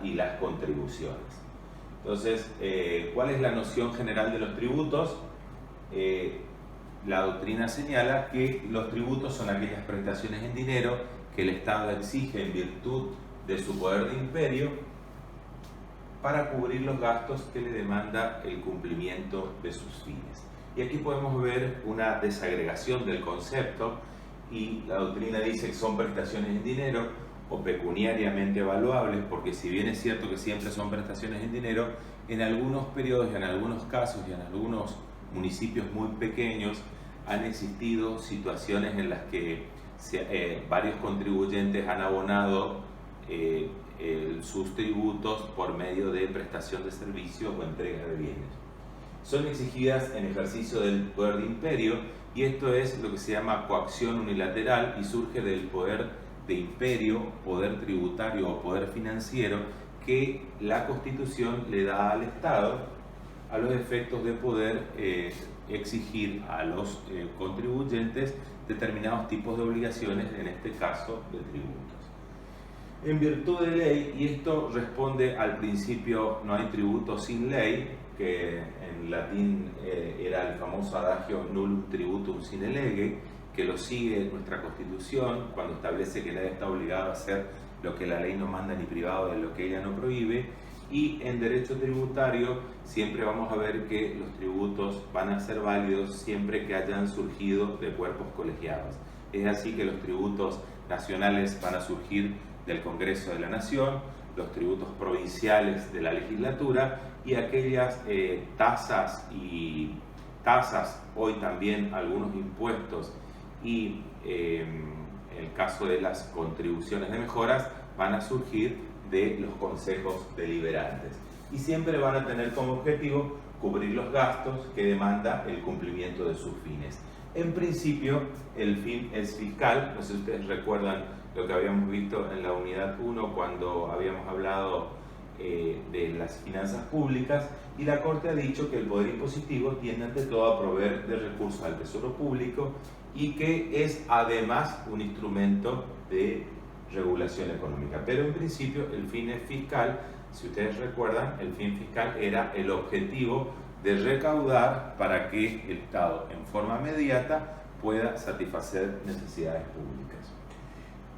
y las contribuciones. Entonces, ¿cuál es la noción general de los tributos? La doctrina señala que los tributos son aquellas prestaciones en dinero que el Estado exige en virtud de su poder de imperio para cubrir los gastos que le demanda el cumplimiento de sus fines. Y aquí podemos ver una desagregación del concepto, y la doctrina dice que son prestaciones en dinero o pecuniariamente evaluables, porque si bien es cierto que siempre son prestaciones en dinero, en algunos periodos, en algunos casos y en algunos municipios muy pequeños han existido situaciones en las que varios contribuyentes han abonado sus tributos por medio de prestación de servicios o entrega de bienes. Son exigidas en ejercicio del poder de imperio, y esto es lo que se llama coacción unilateral y surge del poder de imperio, poder tributario o poder financiero que la Constitución le da al Estado a los efectos de poder exigir a los contribuyentes determinados tipos de obligaciones, en este caso de tributos. En virtud de ley, y esto responde al principio no hay tributo sin ley, que en latín era el famoso adagio nullum tributum sine lege, que lo sigue nuestra Constitución cuando establece que nadie está obligado a hacer lo que la ley no manda ni privado de lo que ella no prohíbe. Y en derecho tributario siempre vamos a ver que los tributos van a ser válidos siempre que hayan surgido de cuerpos colegiados. Es así que los tributos nacionales van a surgir del Congreso de la Nación, los tributos provinciales de la legislatura, y aquellas tasas, hoy también algunos impuestos, y en el caso de las contribuciones de mejoras van a surgir de los consejos deliberantes, y siempre van a tener como objetivo cubrir los gastos que demanda el cumplimiento de sus fines. En principio, el fin es fiscal. No sé si ustedes recuerdan lo que habíamos visto en la unidad 1 cuando habíamos hablado de las finanzas públicas, y la Corte ha dicho que el poder impositivo tiende ante todo a proveer de recursos al tesoro público y que es además un instrumento de regulación económica. Pero en principio el fin es fiscal. Si ustedes recuerdan, el fin fiscal era el objetivo de recaudar para que el Estado en forma inmediata pueda satisfacer necesidades públicas.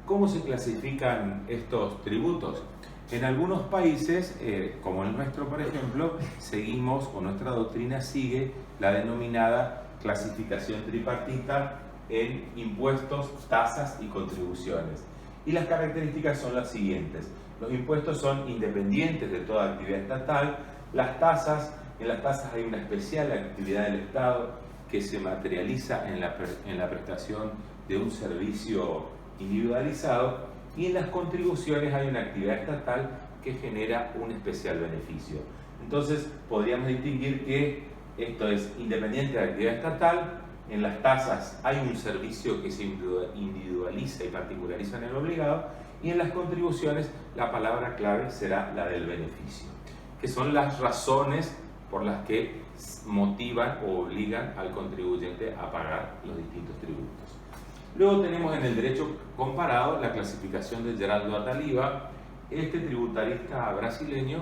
¿Cómo se clasifican estos tributos? En algunos países, como el nuestro por ejemplo, seguimos, o nuestra doctrina sigue, la denominada clasificación tripartita en impuestos, tasas y contribuciones. Y las características son las siguientes. Los impuestos son independientes de toda actividad estatal. Las tasas, en las tasas hay una especial actividad del Estado que se materializa en la prestación de un servicio individualizado, y en las contribuciones hay una actividad estatal que genera un especial beneficio. Entonces podríamos distinguir que esto es independiente de la actividad estatal. En las tasas hay un servicio que se individualiza y particulariza en el obligado, y en las contribuciones la palabra clave será la del beneficio, que son las razones por las que motivan o obligan al contribuyente a pagar los distintos tributos. Luego tenemos en el derecho comparado la clasificación de Geraldo Ataliba. Este tributarista brasileño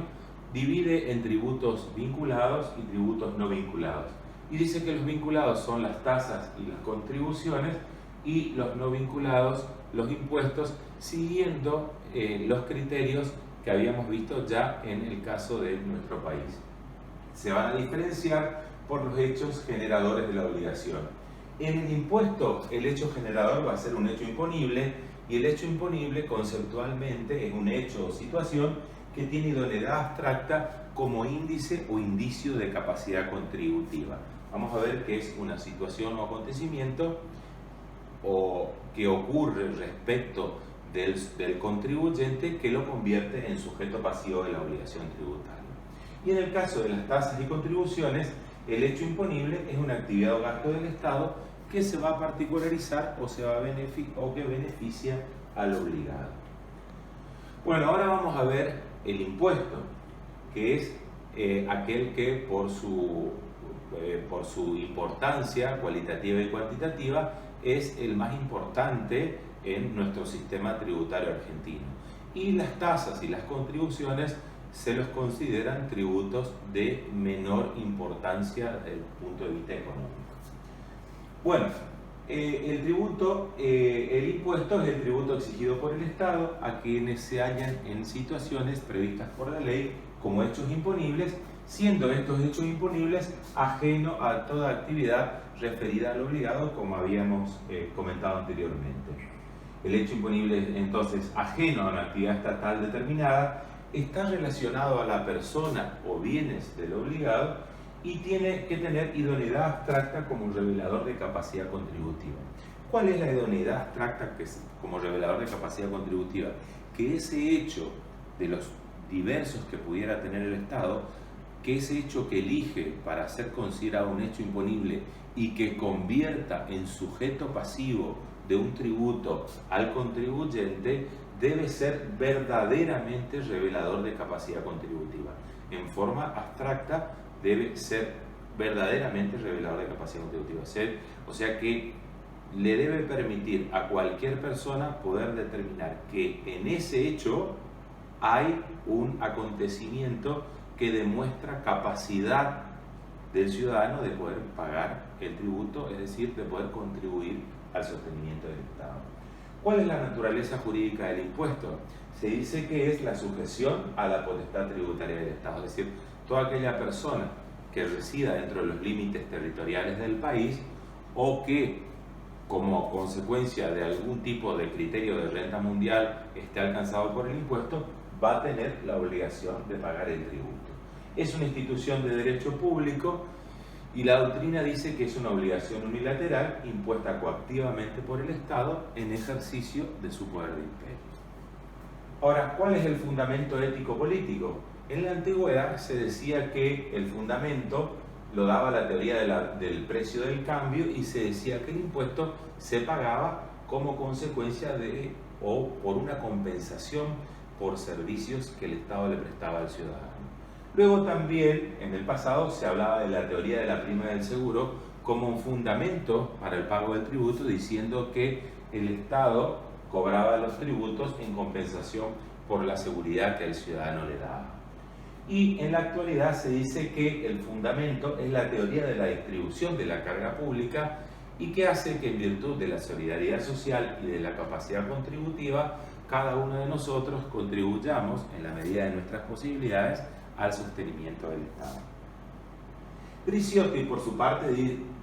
divide en tributos vinculados y tributos no vinculados, y dice que los vinculados son las tasas y las contribuciones, y los no vinculados los impuestos, siguiendo los criterios que habíamos visto ya en el caso de nuestro país. Se van a diferenciar por los hechos generadores de la obligación. En el impuesto, el hecho generador va a ser un hecho imponible, y el hecho imponible conceptualmente es un hecho o situación que tiene idoneidad abstracta como índice o indicio de capacidad contributiva. Vamos a ver qué es una situación o acontecimiento o que ocurre respecto del contribuyente que lo convierte en sujeto pasivo de la obligación tributaria. Y en el caso de las tasas y contribuciones, el hecho imponible es una actividad o gasto del Estado que se va a particularizar o que beneficia al obligado. Bueno, ahora vamos a ver el impuesto, que es aquel que por su importancia cualitativa y cuantitativa es el más importante en nuestro sistema tributario argentino. y las tasas y las contribuciones se los consideran tributos de menor importancia desde el punto de vista económico. Bueno, el impuesto es el tributo exigido por el Estado a quienes se hallan en situaciones previstas por la ley como hechos imponibles, siendo estos hechos imponibles ajenos a toda actividad referida al obligado, como habíamos comentado anteriormente. El hecho imponible, entonces, ajeno a una actividad estatal determinada, está relacionado a la persona o bienes del obligado y tiene que tener idoneidad abstracta como un revelador de capacidad contributiva. ¿Cuál es la idoneidad abstracta como revelador de capacidad contributiva? Que ese hecho de los diversos que pudiera tener el Estado, que ese hecho que elige para ser considerado un hecho imponible y que convierta en sujeto pasivo de un tributo al contribuyente, debe ser verdaderamente revelador de capacidad contributiva. En forma abstracta debe ser verdaderamente revelador de capacidad contributiva. O sea que le debe permitir a cualquier persona poder determinar que en ese hecho hay un acontecimiento que demuestra capacidad del ciudadano de poder pagar el tributo, es decir, de poder contribuir al sostenimiento del Estado. ¿Cuál es la naturaleza jurídica del impuesto? Se dice que es la sujeción a la potestad tributaria del Estado, es decir, toda aquella persona que resida dentro de los límites territoriales del país o que, como consecuencia de algún tipo de criterio de renta mundial esté alcanzado por el impuesto, va a tener la obligación de pagar el tributo. Es una institución de derecho público y la doctrina dice que es una obligación unilateral impuesta coactivamente por el Estado en ejercicio de su poder de imperio. Ahora, ¿cuál es el fundamento ético-político? En la antigüedad se decía que el fundamento lo daba la teoría del precio del cambio y se decía que el impuesto se pagaba como consecuencia de o por una compensación por servicios que el Estado le prestaba al ciudadano. Luego también, en el pasado, se hablaba de la teoría de la prima del seguro como un fundamento para el pago del tributo, diciendo que el Estado cobraba los tributos en compensación por la seguridad que el ciudadano le daba. Y en la actualidad se dice que el fundamento es la teoría de la distribución de la carga pública y que hace que en virtud de la solidaridad social y de la capacidad contributiva, cada uno de nosotros contribuyamos en la medida de nuestras posibilidades al sostenimiento del Estado. Briciotti, por su parte,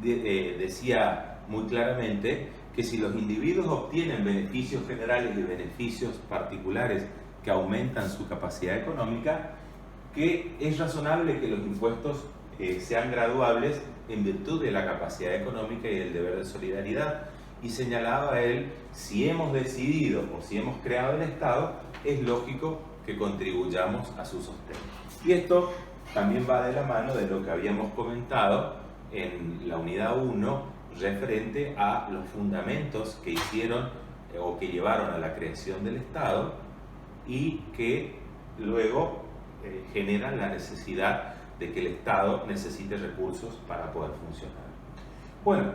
decía muy claramente que si los individuos obtienen beneficios generales y beneficios particulares que aumentan su capacidad económica, que es razonable que los impuestos sean graduables en virtud de la capacidad económica y del deber de solidaridad. Y señalaba él, si hemos decidido o si hemos creado el Estado, es lógico que contribuyamos a su sostén. Y esto también va de la mano de lo que habíamos comentado en la unidad 1 referente a los fundamentos que hicieron o que llevaron a la creación del Estado y que luego generan la necesidad de que el Estado necesite recursos para poder funcionar. Bueno,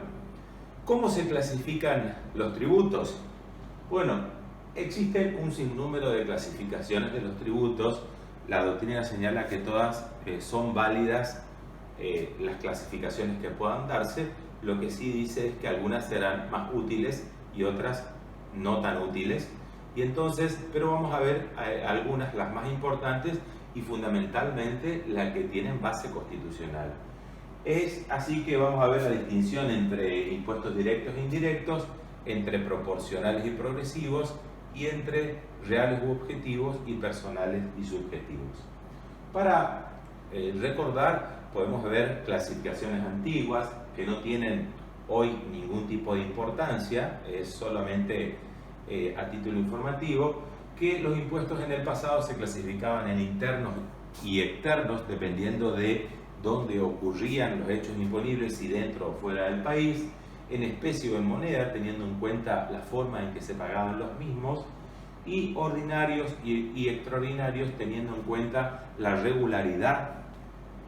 ¿cómo se clasifican los tributos? Bueno, existen un sinnúmero de clasificaciones de los tributos. La doctrina señala que todas son válidas las clasificaciones que puedan darse. Lo que sí dice es que algunas serán más útiles y otras no tan útiles. Y entonces, pero vamos a ver algunas, las más importantes y fundamentalmente las que tienen base constitucional. Es así que vamos a ver la distinción entre impuestos directos e indirectos, entre proporcionales y progresivos y entre reales u objetivos y personales y subjetivos. Para recordar, podemos ver clasificaciones antiguas que no tienen hoy ningún tipo de importancia, es solamente a título informativo, que los impuestos en el pasado se clasificaban en internos y externos dependiendo de dónde ocurrían los hechos imponibles, si dentro o fuera del país, en especie o en moneda, teniendo en cuenta la forma en que se pagaban los mismos, y ordinarios y extraordinarios, teniendo en cuenta la regularidad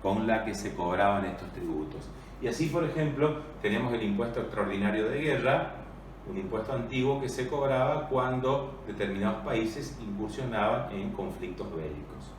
con la que se cobraban estos tributos. Y así, por ejemplo, tenemos el impuesto extraordinario de guerra, un impuesto antiguo que se cobraba cuando determinados países incursionaban en conflictos bélicos.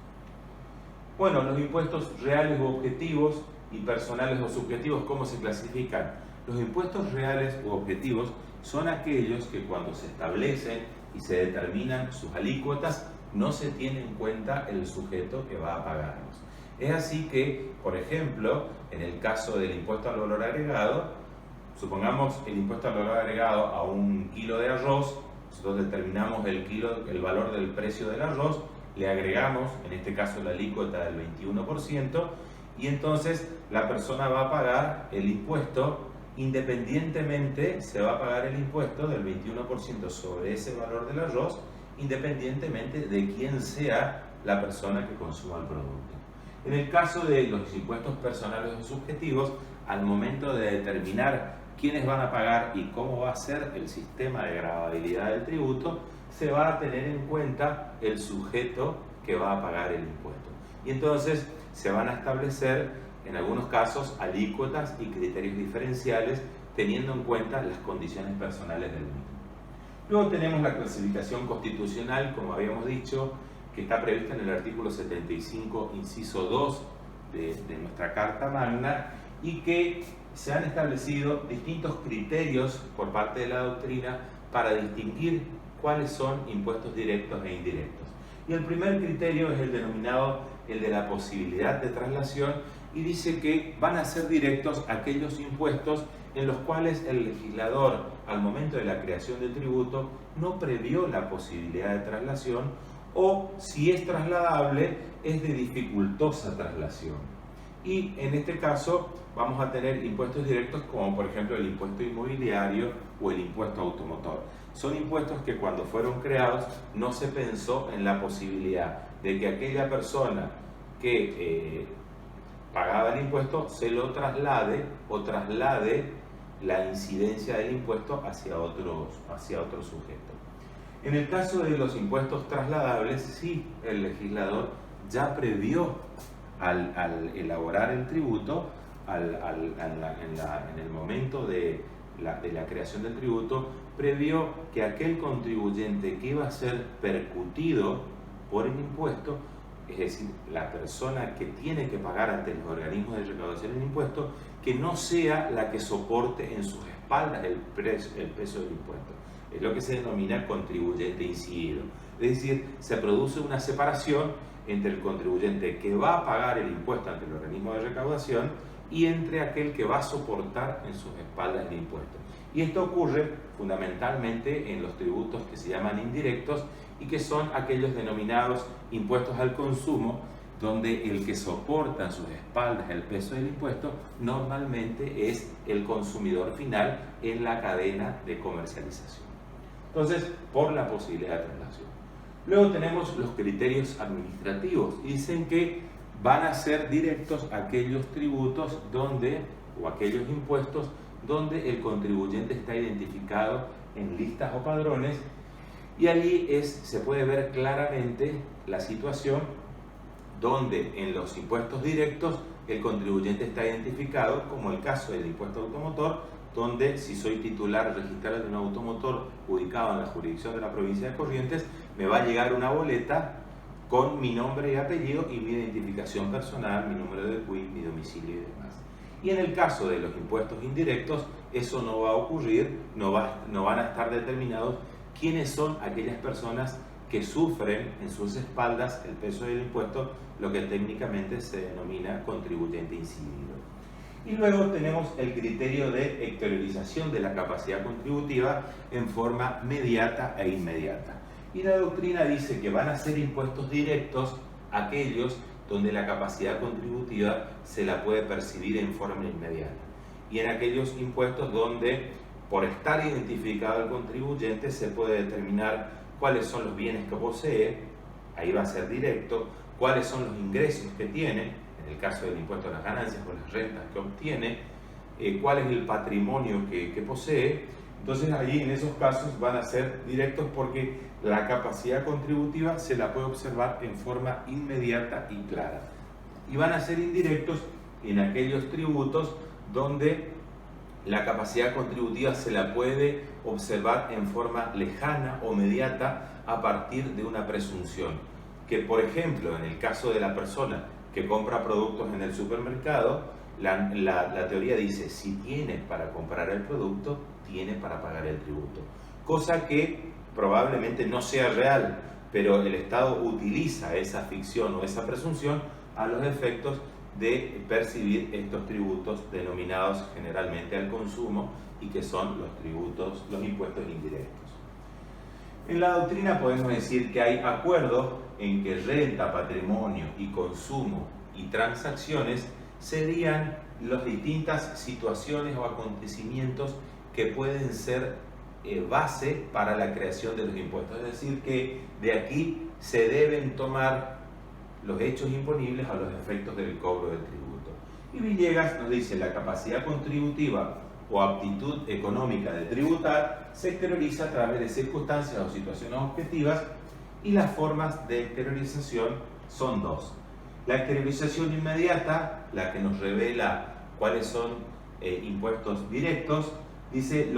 Bueno, los impuestos reales u objetivos y personales o subjetivos, ¿cómo se clasifican? Los impuestos reales u objetivos son aquellos que cuando se establecen y se determinan sus alícuotas no se tiene en cuenta el sujeto que va a pagarlos. Es así que, por ejemplo, en el caso del impuesto al valor agregado, supongamos el impuesto al valor agregado a un kilo de arroz, nosotros determinamos el valor del precio del arroz, le agregamos, en este caso la alícuota del 21%, y entonces la persona va a pagar el impuesto, independientemente, se va a pagar el impuesto del 21% sobre ese valor del arroz, independientemente de quién sea la persona que consuma el producto. En el caso de los impuestos personales o subjetivos, al momento de determinar quiénes van a pagar y cómo va a ser el sistema de gravabilidad del tributo, se va a tener en cuenta el sujeto que va a pagar el impuesto. Y entonces se van a establecer, en algunos casos, alícuotas y criterios diferenciales, teniendo en cuenta las condiciones personales del mismo. Luego tenemos la clasificación constitucional, como habíamos dicho, que está prevista en el artículo 75, inciso 2 de nuestra Carta Magna, y que se han establecido distintos criterios por parte de la doctrina para distinguir cuáles son impuestos directos e indirectos. Y el primer criterio es el denominado el de la posibilidad de traslación, y dice que van a ser directos aquellos impuestos en los cuales el legislador, al momento de la creación del tributo, no previó la posibilidad de traslación, o si es trasladable, es de dificultosa traslación. Y en este caso vamos a tener impuestos directos como por ejemplo el impuesto inmobiliario o el impuesto automotor. Son impuestos que cuando fueron creados no se pensó en la posibilidad de que aquella persona que pagaba el impuesto se lo traslade o traslade la incidencia del impuesto hacia otro sujeto. En el caso de los impuestos trasladables, sí, el legislador ya previó al elaborar el tributo, en el momento de la creación del tributo, previó que aquel contribuyente que iba a ser percutido por el impuesto, es decir, la persona que tiene que pagar ante los organismos de recaudación del impuesto, que no sea la que soporte en sus espaldas el peso del impuesto. Es lo que se denomina contribuyente incidido. Es decir, se produce una separación entre el contribuyente que va a pagar el impuesto ante el organismo de recaudación y entre aquel que va a soportar en sus espaldas el impuesto. Y esto ocurre fundamentalmente en los tributos que se llaman indirectos y que son aquellos denominados impuestos al consumo, donde el que soporta en sus espaldas el peso del impuesto normalmente es el consumidor final en la cadena de comercialización. Entonces, por la posibilidad de traslación. Luego tenemos los criterios administrativos y dicen que van a ser directos aquellos tributos o aquellos impuestos donde el contribuyente está identificado en listas o padrones, y allí se puede ver claramente la situación donde en los impuestos directos el contribuyente está identificado, como el caso del impuesto automotor, donde si soy titular registrado de un automotor ubicado en la jurisdicción de la provincia de Corrientes, me va a llegar una boleta con mi nombre y apellido y mi identificación personal, mi número de CUIP, mi domicilio y demás. Y en el caso de los impuestos indirectos, eso no va a ocurrir, no van a estar determinados quiénes son aquellas personas que sufren en sus espaldas el peso del impuesto, lo que técnicamente se denomina contribuyente incidido. Y luego tenemos el criterio de exteriorización de la capacidad contributiva en forma mediata e inmediata. Y la doctrina dice que van a ser impuestos directos aquellos donde la capacidad contributiva se la puede percibir en forma inmediata. Y en aquellos impuestos donde, por estar identificado el contribuyente, se puede determinar cuáles son los bienes que posee, ahí va a ser directo, cuáles son los ingresos que tiene, en el caso del impuesto a las ganancias o las rentas que obtiene, cuál es el patrimonio que posee. Entonces allí en esos casos van a ser directos porque la capacidad contributiva se la puede observar en forma inmediata y clara. Y van a ser indirectos en aquellos tributos donde la capacidad contributiva se la puede observar en forma lejana o mediata a partir de una presunción. Que, por ejemplo, en el caso de la persona que compra productos en el supermercado, la teoría dice, si tiene para comprar el producto, tiene para pagar el tributo. Cosa que probablemente no sea real, pero el Estado utiliza esa ficción o esa presunción a los efectos de percibir estos tributos denominados generalmente al consumo y que son los impuestos indirectos. En la doctrina podemos decir que hay acuerdos en que renta, patrimonio y consumo y transacciones serían las distintas situaciones o acontecimientos que pueden ser base para la creación de los impuestos. Es decir, que de aquí se deben tomar los hechos imponibles a los efectos del cobro del tributo. Y Villegas nos dice, la capacidad contributiva o aptitud económica de tributar se exterioriza a través de circunstancias o situaciones objetivas, y las formas de exteriorización son dos. La exteriorización inmediata, la que nos revela cuáles son impuestos directos, dice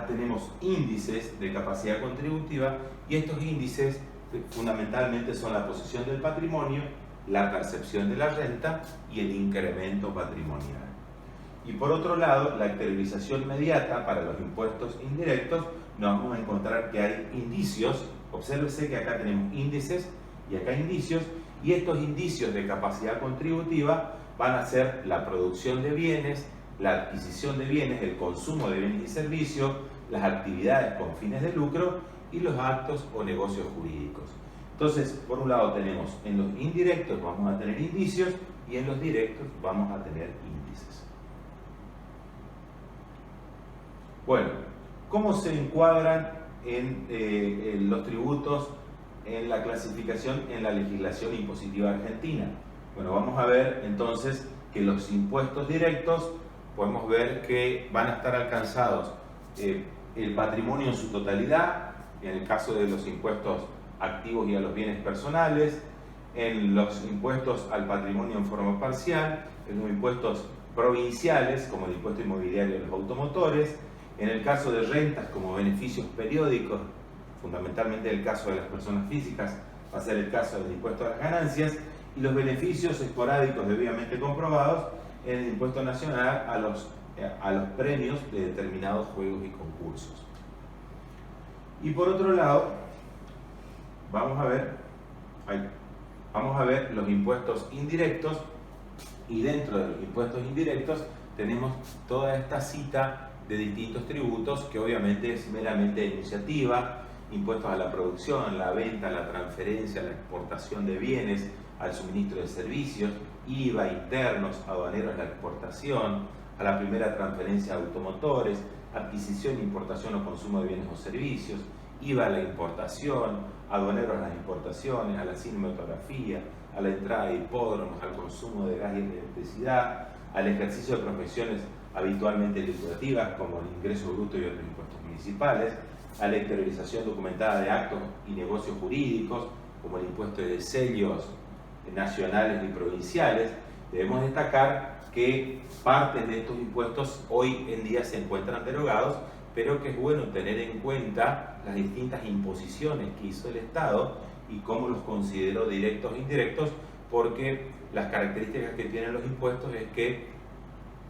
tenemos índices de capacidad contributiva, y estos índices fundamentalmente son la posición del patrimonio, la percepción de la renta y el incremento patrimonial. Y por otro lado, la exteriorización inmediata para los impuestos indirectos, nos vamos a encontrar que hay indicios. Obsérvese que acá tenemos índices y acá indicios, y estos indicios de capacidad contributiva van a ser la producción de bienes, la adquisición de bienes, el consumo de bienes y servicios, las actividades con fines de lucro y los actos o negocios jurídicos. Entonces, por un lado tenemos en los indirectos vamos a tener indicios y en los directos vamos a tener índices. Bueno, ¿cómo se encuadran en los tributos en la clasificación en la legislación impositiva argentina? Bueno, vamos a ver entonces que los impuestos directos, podemos ver que van a estar alcanzados el patrimonio en su totalidad, en el caso de los impuestos activos y a los bienes personales, en los impuestos al patrimonio en forma parcial, en los impuestos provinciales, como el impuesto inmobiliario de los automotores, en el caso de rentas como beneficios periódicos, fundamentalmente el caso de las personas físicas, va a ser el caso del impuesto a las ganancias, y los beneficios esporádicos debidamente comprobados en el impuesto nacional a los premios de determinados juegos y concursos. Y por otro lado, vamos a ver los impuestos indirectos, y dentro de los impuestos indirectos tenemos toda esta cita de distintos tributos que obviamente es meramente enunciativa: impuestos a la producción, la venta, la transferencia, la exportación de bienes, al suministro de servicios, IVA, internos, aduaneros a la exportación, a la primera transferencia de automotores, adquisición, importación o consumo de bienes o servicios, IVA a la importación, aduaneros a las importaciones, a la cinematografía, a la entrada de hipódromos, al consumo de gas y electricidad, al ejercicio de profesiones habitualmente lucrativas como el ingreso bruto y otros impuestos municipales, a la exteriorización documentada de actos y negocios jurídicos como el impuesto de sellos nacionales y provinciales. Debemos destacar que partes de estos impuestos hoy en día se encuentran derogados, pero que es bueno tener en cuenta las distintas imposiciones que hizo el Estado y cómo los consideró directos e indirectos, porque las características que tienen los impuestos es que,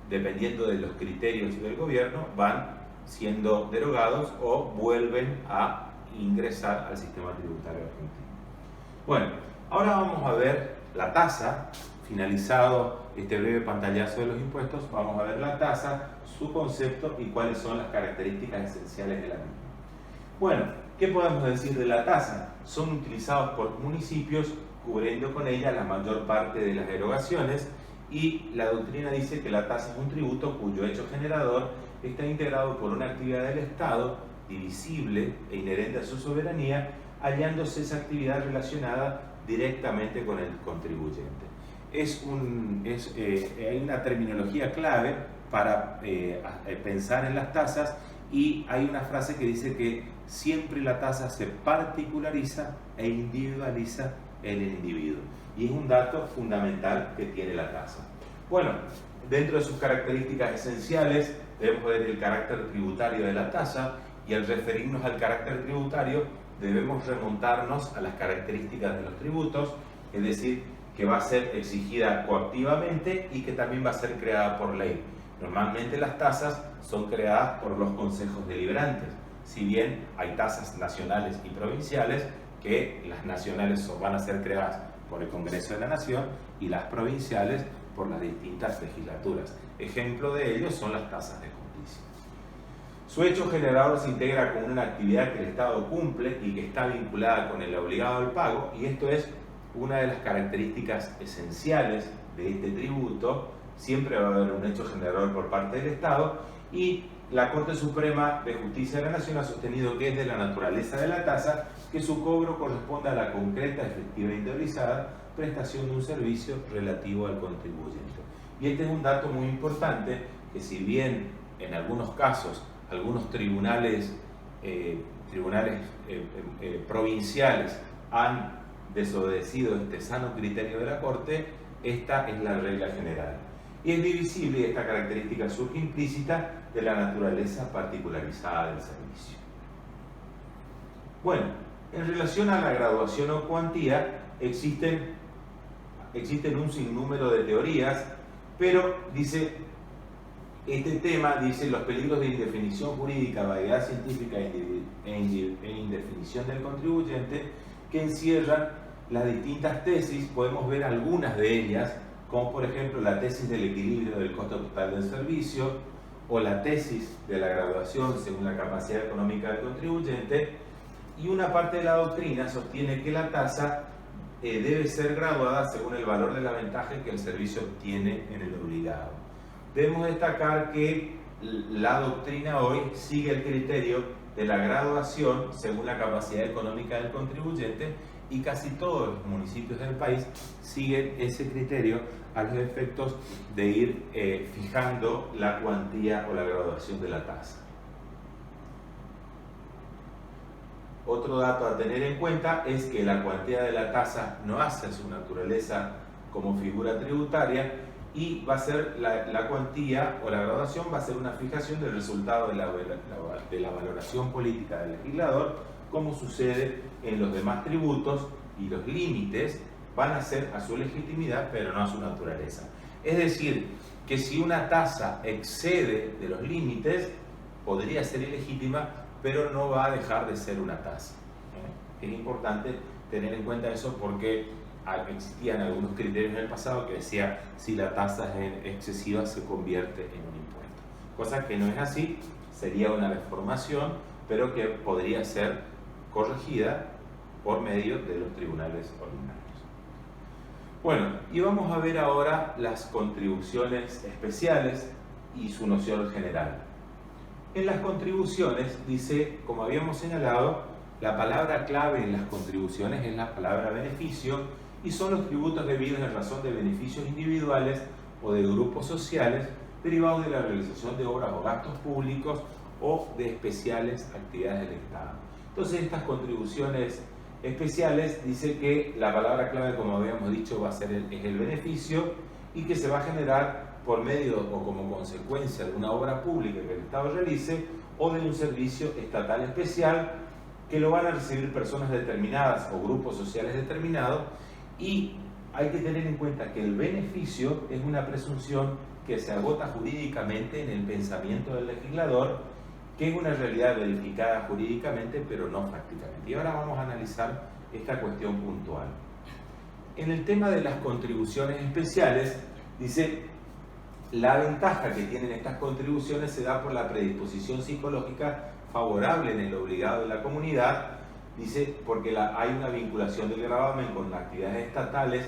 dependiendo de los criterios del gobierno, van siendo derogados o vuelven a ingresar al sistema tributario argentino. Bueno, ahora vamos a ver la tasa. Finalizado este breve pantallazo de los impuestos, vamos a ver la tasa, su concepto y cuáles son las características esenciales de la misma. Bueno, ¿qué podemos decir de la tasa? Son utilizados por municipios, cubriendo con ella la mayor parte de las erogaciones, y la doctrina dice que la tasa es un tributo cuyo hecho generador está integrado por una actividad del Estado divisible e inherente a su soberanía, hallándose esa actividad relacionada directamente con el contribuyente. Hay una terminología clave para pensar en las tasas, y hay una frase que dice que siempre la tasa se particulariza e individualiza en el individuo, y es un dato fundamental que tiene la tasa. Bueno, dentro de sus características esenciales debemos ver el carácter tributario de la tasa, y al referirnos al carácter tributario debemos remontarnos a las características de los tributos, es decir, que va a ser exigida coactivamente y que también va a ser creada por ley. Normalmente las tasas son creadas por los consejos deliberantes, si bien hay tasas nacionales y provinciales, que las nacionales van a ser creadas por el Congreso de la Nación y las provinciales por las distintas legislaturas. Ejemplo de ello son las tasas de justicia. Su hecho generador se integra con una actividad que el Estado cumple y que está vinculada con el obligado al pago, y esto es una de las características esenciales de este tributo. Siempre va a haber un hecho generador por parte del Estado, y la Corte Suprema de Justicia de la Nación ha sostenido que es de la naturaleza de la tasa que su cobro corresponde a la concreta, efectiva e interiorizada prestación de un servicio relativo al contribuyente. Y este es un dato muy importante, que si bien en algunos casos algunos tribunales provinciales han desobedecido este sano criterio de la Corte, esta es la regla general. Y es divisible, y esta característica surge implícita de la naturaleza particularizada del servicio. Bueno, en relación a la graduación o cuantía, existen un sinnúmero de teorías, pero dice, este tema dice los peligros de indefinición jurídica, vaguedad científica e indefinición del contribuyente, que encierran las distintas tesis. Podemos ver algunas de ellas, como por ejemplo la tesis del equilibrio del costo total del servicio, o la tesis de la graduación según la capacidad económica del contribuyente, y una parte de la doctrina sostiene que la tasa debe ser graduada según el valor de la ventaja que el servicio obtiene en el obligado. Debemos destacar que la doctrina hoy sigue el criterio de la graduación según la capacidad económica del contribuyente, y casi todos los municipios del país siguen ese criterio a los efectos de ir fijando la cuantía o la graduación de la tasa. Otro dato a tener en cuenta es que la cuantía de la tasa no hace su naturaleza como figura tributaria, y va a ser la cuantía o la graduación va a ser una fijación del resultado de la valoración política del legislador, como sucede en los demás tributos, y los límites van a ser a su legitimidad pero no a su naturaleza. Es decir, que si una tasa excede de los límites podría ser ilegítima, pero no va a dejar de ser una tasa. Es importante tener en cuenta eso, porque existían algunos criterios en el pasado que decía si la tasa es excesiva se convierte en un impuesto, cosa que no es así, sería una deformación, pero que podría ser corregida por medio de los tribunales ordinarios. Bueno, y vamos a ver ahora las contribuciones especiales y su noción general. En las contribuciones, dice, como habíamos señalado, la palabra clave en las contribuciones es la palabra beneficio, y son los tributos debidos en razón de beneficios individuales o de grupos sociales derivados de la realización de obras o gastos públicos o de especiales actividades del Estado. Entonces, estas contribuciones especiales dice que la palabra clave, como habíamos dicho, es el beneficio, y que se va a generar por medio o como consecuencia de una obra pública que el Estado realice o de un servicio estatal especial, que lo van a recibir personas determinadas o grupos sociales determinados. Y hay que tener en cuenta que el beneficio es una presunción que se agota jurídicamente en el pensamiento del legislador, que es una realidad verificada jurídicamente pero no prácticamente. Y ahora vamos a analizar esta cuestión puntual. En el tema de las contribuciones especiales, dice, la ventaja que tienen estas contribuciones se da por la predisposición psicológica favorable en el obligado de la comunidad, dice, porque hay una vinculación del gravamen con las actividades estatales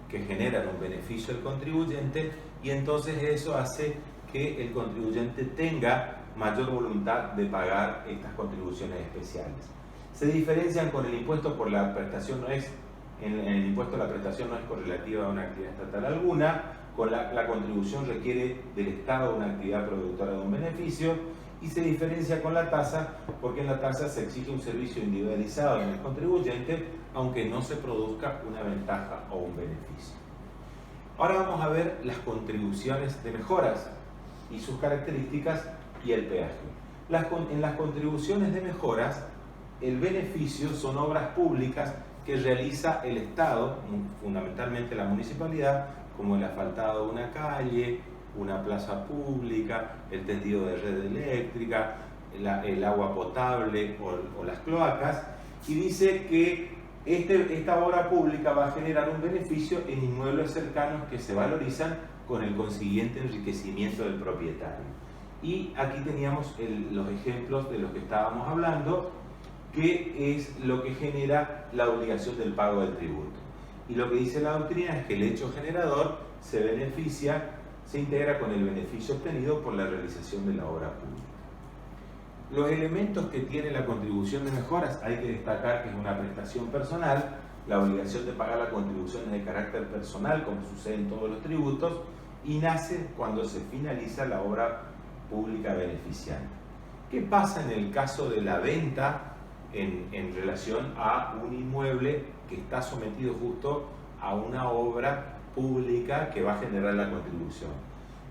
que generan un beneficio al contribuyente, y entonces eso hace que el contribuyente tenga mayor voluntad de pagar estas contribuciones especiales. Se diferencian con el impuesto por la prestación en el impuesto la prestación no es correlativa a una actividad estatal alguna, con la contribución requiere del Estado una actividad productora de un beneficio, y se diferencia con la tasa porque en la tasa se exige un servicio individualizado en el contribuyente, aunque no se produzca una ventaja o un beneficio. Ahora vamos a ver las contribuciones de mejoras y sus características y el peaje. En las contribuciones de mejoras, el beneficio son obras públicas que realiza el Estado, fundamentalmente la municipalidad, como el asfaltado de una calle, una plaza pública, el tendido de red eléctrica, el agua potable o las cloacas, y dice que esta obra pública va a generar un beneficio en inmuebles cercanos que se valorizan con el consiguiente enriquecimiento del propietario. Y aquí teníamos los ejemplos de los que estábamos hablando, que es lo que genera la obligación del pago del tributo. Y lo que dice la doctrina es que el hecho generador se integra con el beneficio obtenido por la realización de la obra pública. Los elementos que tiene la contribución de mejoras, hay que destacar que es una prestación personal, la obligación de pagar la contribución es de carácter personal, como sucede en todos los tributos, y nace cuando se finaliza la obra pública beneficiante. ¿Qué pasa en el caso de la venta en relación a un inmueble que está sometido justo a una obra pública que va a generar la contribución?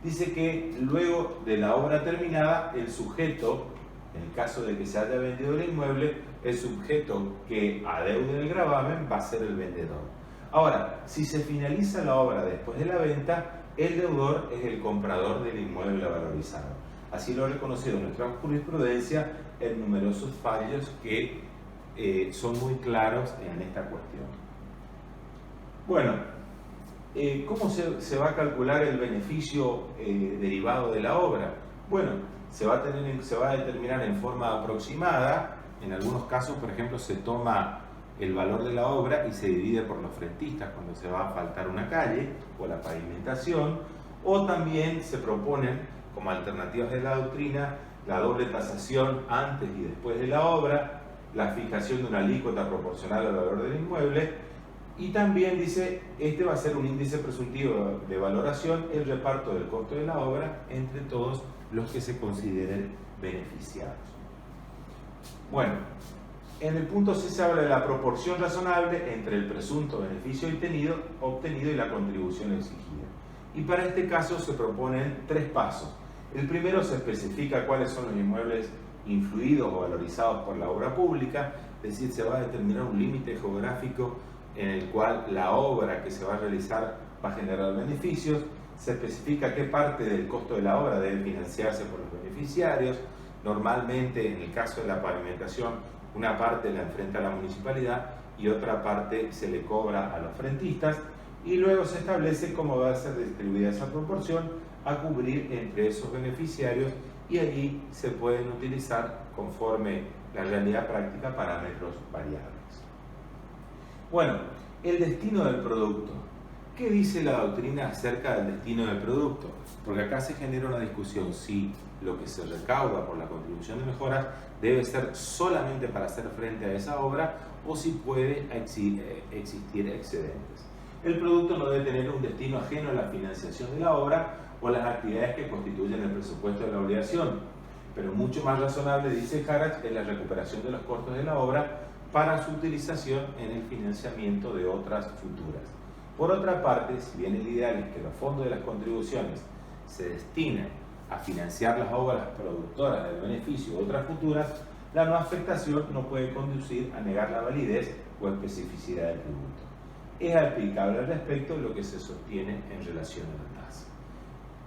Dice que luego de la obra terminada, el sujeto, en el caso de que se haya vendido el inmueble, el sujeto que adeude el gravamen va a ser el vendedor. Ahora, si se finaliza la obra después de la venta, el deudor es el comprador del inmueble valorizado. Así lo ha reconocido nuestra jurisprudencia en numerosos fallos que son muy claros en esta cuestión. Bueno, ¿cómo se va a calcular el beneficio derivado de la obra? Bueno, se va a determinar en forma aproximada. En algunos casos, por ejemplo, se toma el valor de la obra y se divide por los frentistas cuando se va a asfaltar una calle o la pavimentación, o también se proponen como alternativas de la doctrina la doble tasación antes y después de la obra, la fijación de una alícuota proporcional al valor del inmueble, y también dice, este va a ser un índice presuntivo de valoración, el reparto del costo de la obra entre todos los que se consideren beneficiados. Bueno, en el punto C se habla de la proporción razonable entre el presunto beneficio obtenido y la contribución exigida. Y para este caso se proponen 3 pasos. El primero, se especifica cuáles son los inmuebles influidos o valorizados por la obra pública, es decir, se va a determinar un límite geográfico en el cual la obra que se va a realizar va a generar beneficios. Se especifica qué parte del costo de la obra debe financiarse por los beneficiarios. Normalmente, en el caso de la pavimentación, una parte la enfrenta la municipalidad y otra parte se le cobra a los frentistas, y luego se establece cómo va a ser distribuida esa proporción a cubrir entre esos beneficiarios, y allí se pueden utilizar, conforme la realidad práctica, parámetros variables. Bueno, el destino del producto. ¿Qué dice la doctrina acerca del destino del producto? Porque acá se genera una discusión si lo que se recauda por la contribución de mejoras debe ser solamente para hacer frente a esa obra o si puede existir excedentes. El producto no debe tener un destino ajeno a la financiación de la obra o las actividades que constituyen el presupuesto de la obligación, pero mucho más razonable, dice Harrach, es la recuperación de los costos de la obra para su utilización en el financiamiento de otras futuras. Por otra parte, si bien el ideal es que los fondos de las contribuciones se destinen a financiar las obras productoras del beneficio de otras futuras, la no afectación no puede conducir a negar la validez o especificidad del tributo. Es aplicable al respecto lo que se sostiene en relación a la tasa.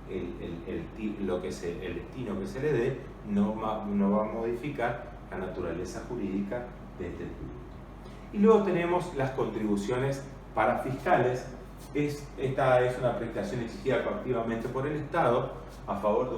El destino que se le dé no va a modificar la naturaleza jurídica de este tributo. Y luego tenemos las contribuciones parafiscales. Esta es una prestación exigida coactivamente por el Estado a favor de un